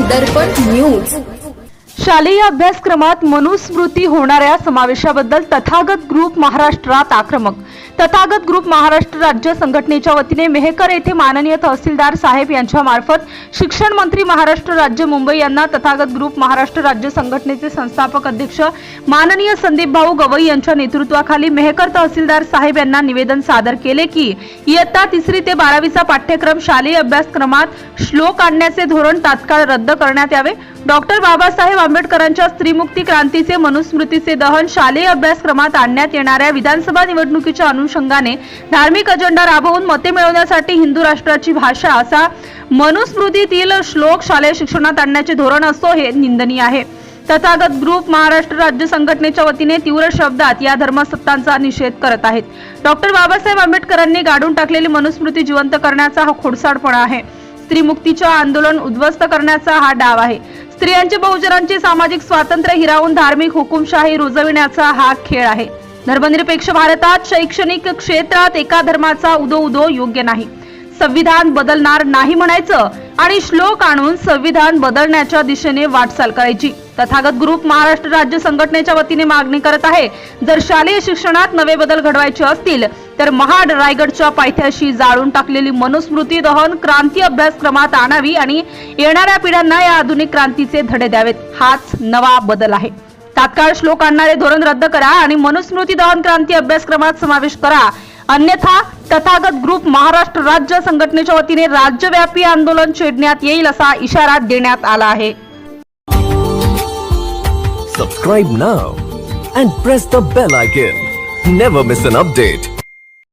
दर्पण news. शालेय अभ्यासक्रमात मनुस्मृती होणाऱ्या समावेशाबद्दल तथागत ग्रुप महाराष्ट्रात आक्रमक। तथागत ग्रुप महाराष्ट्र राज्य संघटनेच्या वतीने मेहकर येथे माननीय तहसीलदार साहेब यांच्या मार्फत शिक्षण मंत्री महाराष्ट्र राज्य मुंबई यांना तथागत ग्रुप महाराष्ट्र राज्य संघटनेचे संस्थापक अध्यक्ष माननीय संदीप भाऊ गवई यांच्या नेतृत्वाखाली मेहकर तहसीलदार साहेब यांना निवेदन सादर केले की इयत्ता 3री ते 12वीचा पाठ्यक्रम शालेय अभ्यासक्रमात श्लोक आणण्याचे धोरण तात्काळ रद्द करण्यात यावे। डॉक्टर बाबासाहेब आंबेडकरांच्या स्त्रीमुक्ती क्रांतीचे मनुस्मृतीचे दहन शालेय अभ्यासक्रमात आणण्यात येणाऱ्या विधानसभा निवडणुकीच्या अनुषंगाने धार्मिक अजेंडा राबवून मते मिळवण्यासाठी हिंदू राष्ट्राची भाषा असा मनुस्मृतीतील श्लोक शालेय शिक्षणात आणण्याचे धोरण असो हे निंदनीय आहे। तथागत ग्रुप महाराष्ट्र राज्य संघटनेच्या वतीने तीव्र शब्दात या धर्मसत्तांचा निषेध करत आहेत। डॉक्टर बाबासाहेब आंबेडकरांनी गाडून टाकलेली मनुस्मृती जिवंत करण्याचा हा खोडसाळपणा आहे। स्त्रीमुक्तीचे आंदोलन उद्ध्वस्त करण्याचा हा डाव आहे। स्त्रियांचे बहुजनांचे सामाजिक स्वातंत्र्य हिरावून धार्मिक हुकुमशाही रुजविण्याचा हा खेळ आहे। धर्मनिरपेक्ष भारतात शैक्षणिक क्षेत्रात एका धर्माचा उदो योग्य नाही। संविधान बदलणार नाही म्हणायचं आणि श्लोक आणून संविधान बदलण्याच्या दिशेने वाटचाल करायची। तथागत ग्रुप महाराष्ट्र राज्य संघटनेच्या वतीने मागणी करत आहे, जर शालेय शिक्षणात नवे बदल घडवायचे असतील तर महाड रायगडच्या पायथ्याशी जाळून टाकलेली मनुस्मृती दहन क्रांती अभ्यासक्रमात आणावी आणि येणाऱ्या पिढ्यांना या आधुनिक क्रांतीचे धडे द्यावेत। हाच नवा बदल आहे। तात्काळ श्लोक आणणारे धोरण रद्द करा आणि मनुस्मृती दहन क्रांती अभ्यासक्रमात समावेश करा, अन्यथा तथागत ग्रुप महाराष्ट्र राज्य संघटनेच्या वतीने राज्यव्यापी आंदोलन छेडण्यात येईल असा इशारा देण्यात आला आहे। Subscribe now and press the bell icon. Never miss an update.